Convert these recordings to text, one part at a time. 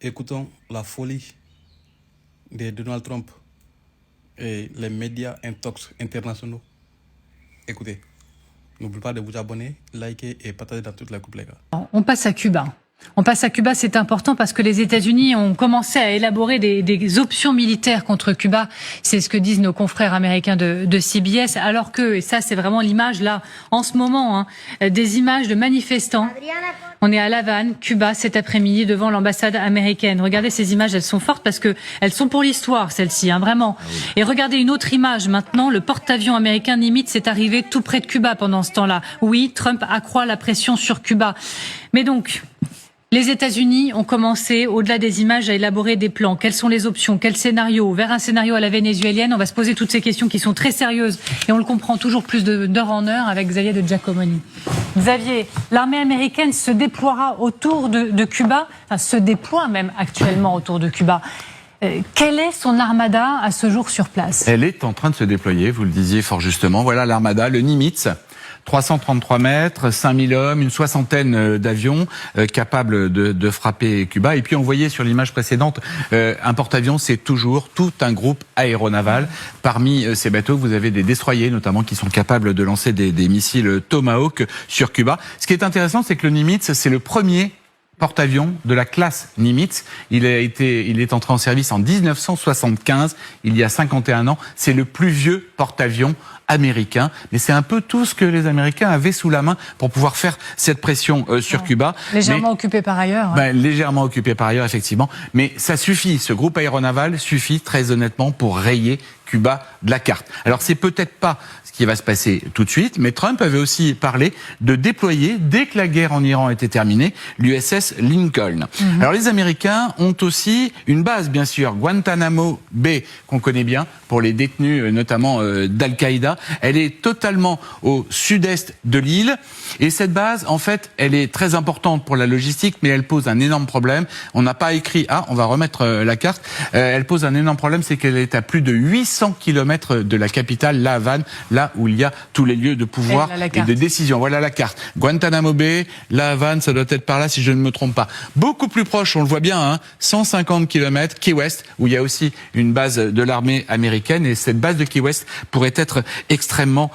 écoutons la folie de Donald Trump et les médias intox internationaux. Écoutez, n'oubliez pas de vous abonner, liker et partager dans toutes les groupes, les gars. On passe à Cuba. On passe à Cuba, c'est important parce que les États-Unis ont commencé à élaborer des options militaires contre Cuba. C'est ce que disent nos confrères américains de CBS, alors que, et ça c'est vraiment l'image là, en ce moment, des images de manifestants. On est à La Havane, Cuba, cet après-midi, devant l'ambassade américaine. Regardez ces images, elles sont fortes parce que elles sont pour l'histoire, celles-ci, vraiment. Et regardez une autre image maintenant, le porte-avions américain Nimitz est arrivé tout près de Cuba pendant ce temps-là. Oui, Trump accroît la pression sur Cuba. Mais donc, les États-Unis ont commencé, au-delà des images, à élaborer des plans. Quelles sont les options? Quel scénario? Vers un scénario à la vénézuélienne, on va se poser toutes ces questions qui sont très sérieuses et on le comprend toujours plus d'heure en heure avec Xavier de Giacomoni. Xavier, l'armée américaine se déploiera autour de Cuba, enfin se déploie même actuellement autour de Cuba. Quelle est son armada à ce jour sur place? Elle est en train de se déployer, vous le disiez fort justement. Voilà l'armada, le Nimitz. 333 mètres, 5000 hommes, une soixantaine d'avions capables de frapper Cuba. Et puis on voyait sur l'image précédente, un porte-avions, c'est toujours tout un groupe aéronaval. Parmi ces bateaux, vous avez des destroyers notamment qui sont capables de lancer des missiles Tomahawk sur Cuba. Ce qui est intéressant, c'est que le Nimitz, c'est le premier porte-avions de la classe Nimitz. Il est entré en service en 1975, il y a 51 ans. C'est le plus vieux porte-avions américain, mais c'est un peu tout ce que les Américains avaient sous la main pour pouvoir faire cette pression sur Cuba. Légèrement occupé par ailleurs. Légèrement occupé par ailleurs, effectivement. Mais ça suffit, ce groupe aéronaval suffit très honnêtement pour rayer Cuba de la carte. Alors c'est peut-être pas ce qui va se passer tout de suite, mais Trump avait aussi parlé de déployer, dès que la guerre en Iran était terminée, l'USS Lincoln. Alors les Américains ont aussi une base, bien sûr, Guantanamo Bay, qu'on connaît bien pour les détenus, notamment d'Al-Qaïda. Elle est totalement au sud-est de l'île. Et cette base, en fait, elle est très importante pour la logistique, mais elle pose un énorme problème. On n'a pas écrit... Ah, on va remettre la carte. Elle pose un énorme problème, c'est qu'elle est à plus de 800 km de la capitale, La Havane, là où il y a tous les lieux de pouvoir et de décision. Voilà la carte. Guantanamo Bay, La Havane, ça doit être par là si je ne me trompe pas. Beaucoup plus proche, on le voit bien, 150 km, Key West, où il y a aussi une base de l'armée américaine. Et cette base de Key West pourrait être extrêmement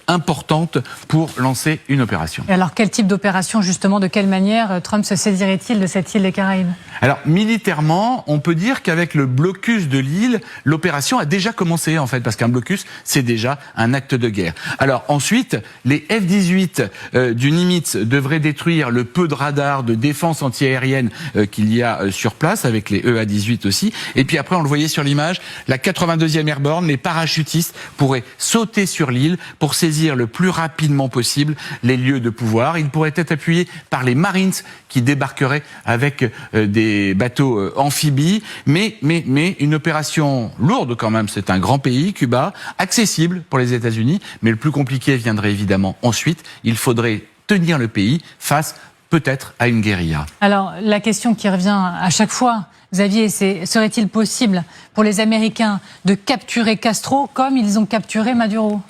importante pour lancer une opération. Et alors, quel type d'opération, justement, de quelle manière Trump se saisirait-il de cette île des Caraïbes? Alors, militairement, on peut dire qu'avec le blocus de l'île, l'opération a déjà commencé, en fait, parce qu'un blocus, c'est déjà un acte de guerre. Alors, ensuite, les F-18 du Nimitz devraient détruire le peu de radars de défense antiaérienne qu'il y a sur place, avec les EA-18 aussi. Et puis après, on le voyait sur l'image, la 82e Airborne, les parachutistes pourraient sauter sur l'île pour saisir le plus rapidement possible les lieux de pouvoir. Ils pourraient être appuyés par les Marines qui débarqueraient avec des bateaux amphibies, mais une opération lourde quand même. C'est un grand pays, Cuba, accessible pour les États-Unis, mais le plus compliqué viendrait évidemment ensuite. Il faudrait tenir le pays face peut-être à une guérilla. Alors, la question qui revient à chaque fois, Xavier, serait-il possible pour les Américains de capturer Castro comme ils ont capturé Maduro?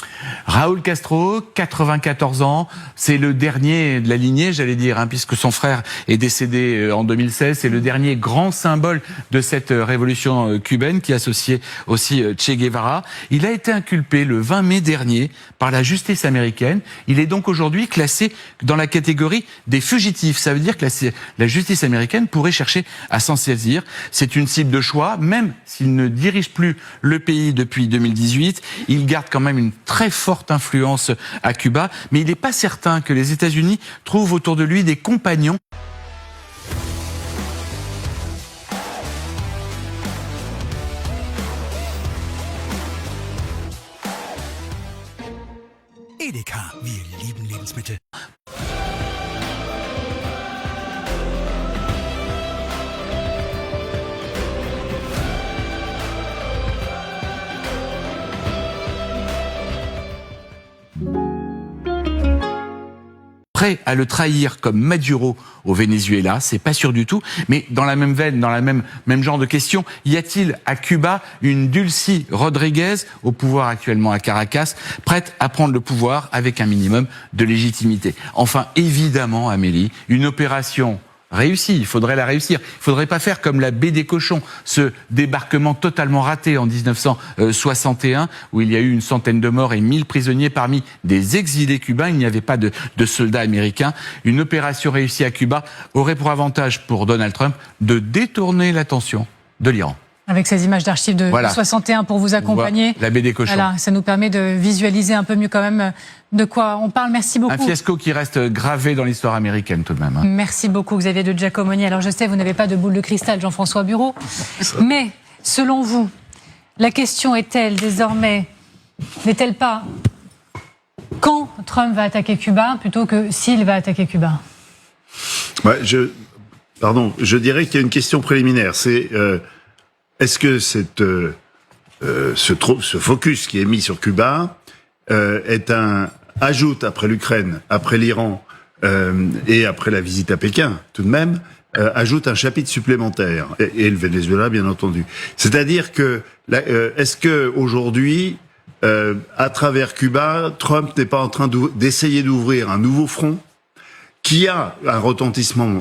Raúl Castro, 94 ans, c'est le dernier de la lignée, j'allais dire, puisque son frère est décédé en 2016. C'est le dernier grand symbole de cette révolution cubaine qui associait aussi Che Guevara. Il a été inculpé le 20 mai dernier par la justice américaine. Il est donc aujourd'hui classé dans la catégorie des fugitifs. Ça veut dire que la justice américaine pourrait chercher à s'en saisir. C'est une cible de choix, même s'il ne dirige plus le pays depuis 2018. Il garde quand même une très forte influence à Cuba, mais il n'est pas certain que les États-Unis trouvent autour de lui des compagnons. Edeka, wir lieben Lebensmittel. Prêt à le trahir comme Maduro au Venezuela, c'est pas sûr du tout, mais dans la même veine, dans la même genre de question, y a-t-il à Cuba une Dulcy Rodriguez, au pouvoir actuellement à Caracas, prête à prendre le pouvoir avec un minimum de légitimité? Enfin, évidemment, Amélie, une opération réussie, il faudrait la réussir. Il faudrait pas faire comme la baie des cochons, ce débarquement totalement raté en 1961, où il y a eu une centaine de morts et 1000 prisonniers parmi des exilés cubains. Il n'y avait pas de soldats américains. Une opération réussie à Cuba aurait pour avantage pour Donald Trump de détourner l'attention de l'Iran. Avec ces images d'archives de 61 pour vous accompagner. La baie des cochons. Voilà, ça nous permet de visualiser un peu mieux quand même de quoi on parle. Merci beaucoup. Un fiasco qui reste gravé dans l'histoire américaine tout de même. Merci beaucoup Xavier de Giacomoni. Alors je sais, vous n'avez pas de boule de cristal, Jean-François Bureau, mais selon vous, la question est-elle désormais, n'est-elle pas quand Trump va attaquer Cuba plutôt que s'il va attaquer Cuba? Je dirais qu'il y a une question préliminaire. C'est est-ce que ce focus qui est mis sur Cuba ajoute après l'Ukraine, après l'Iran et après la visite à Pékin, tout de même, ajoute un chapitre supplémentaire et le Venezuela, bien entendu. C'est-à-dire que est-ce que aujourd'hui, à travers Cuba, Trump n'est pas en train d'essayer d'ouvrir un nouveau front qui a un retentissement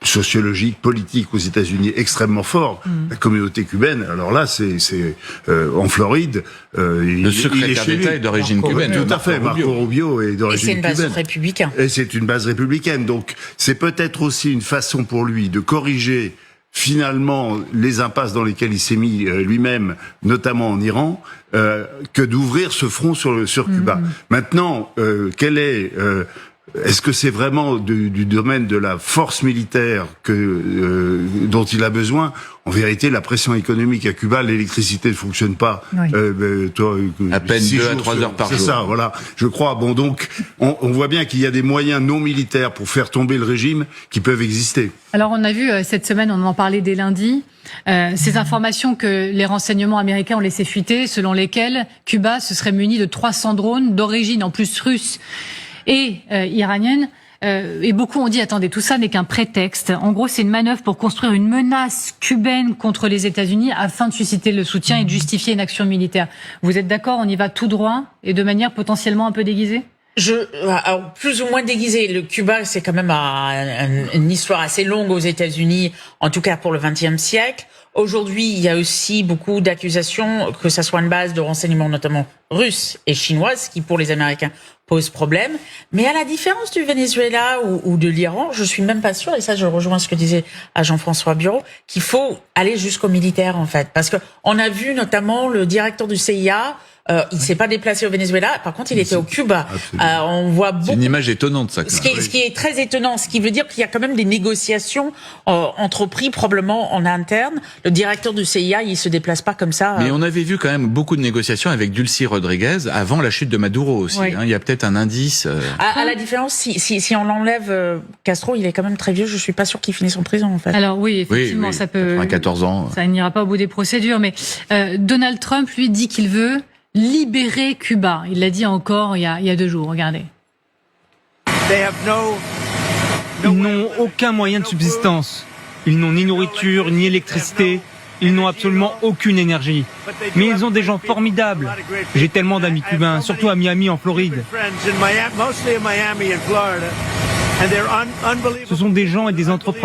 sociologique, politique aux États-Unis extrêmement fort. La communauté cubaine, alors là, c'est en Floride. Le secrétaire d'État est d'origine cubaine. Tout à fait, Marco Rubio est d'origine cubaine. Et c'est une base républicaine. Et c'est une base républicaine. Donc, c'est peut-être aussi une façon pour lui de corriger finalement les impasses dans lesquelles il s'est mis lui-même, notamment en Iran, que d'ouvrir ce front sur Cuba. Maintenant, est-ce que c'est vraiment du domaine de la force militaire dont il a besoin? En vérité, la pression économique à Cuba, l'électricité ne fonctionne pas. Oui. À peine 2 à 3 heures par jour. C'est ça, voilà. Je crois. Bon, donc, on voit bien qu'il y a des moyens non militaires pour faire tomber le régime qui peuvent exister. Alors, on a vu cette semaine, on en parlait dès lundi, ces informations que les renseignements américains ont laissé fuiter, selon lesquelles Cuba se serait muni de 300 drones d'origine en plus russe et iranienne. Et beaucoup ont dit, attendez, tout ça n'est qu'un prétexte. En gros, c'est une manœuvre pour construire une menace cubaine contre les États-Unis afin de susciter le soutien et de justifier une action militaire. Vous êtes d'accord? On y va tout droit et de manière potentiellement un peu déguisée? Alors, plus ou moins déguisé. Le Cuba, c'est quand même une histoire assez longue aux États-Unis, en tout cas pour le XXe siècle. Aujourd'hui, il y a aussi beaucoup d'accusations que ça soit une base de renseignement, notamment russe et chinoise, qui pour les Américains pose problème. Mais à la différence du Venezuela ou de l'Iran, je suis même pas sûre, et ça je rejoins ce que disait à Jean-François Bureau, qu'il faut aller jusqu'au militaire en fait. Parce que on a vu notamment le directeur du CIA, il s'est pas déplacé au Venezuela, par contre il était au Cuba. On voit beaucoup. C'est une image étonnante ça. Ce qui est très étonnant, ce qui veut dire qu'il y a quand même des négociations entreprises probablement en interne. Le directeur du CIA, il se déplace pas comme ça. Mais on avait vu quand même beaucoup de négociations avec Dulcy Rodriguez avant la chute de Maduro aussi. Oui. Il y a peut-être un indice. À la différence, si on enlève Castro, il est quand même très vieux. Je suis pas sûr qu'il finisse en prison en fait. Alors oui, effectivement, ça peut. 14 ans. Ça n'ira pas au bout des procédures, mais Donald Trump lui dit qu'il veut libérer Cuba. Il l'a dit encore il y a 2 jours. Regardez. Ils n'ont aucun moyen de subsistance. Ils n'ont ni nourriture, ni électricité. Ils n'ont absolument aucune énergie. Mais ils ont des gens formidables. J'ai tellement d'amis cubains, surtout à Miami, en Floride. Ce sont des gens et des entrepreneurs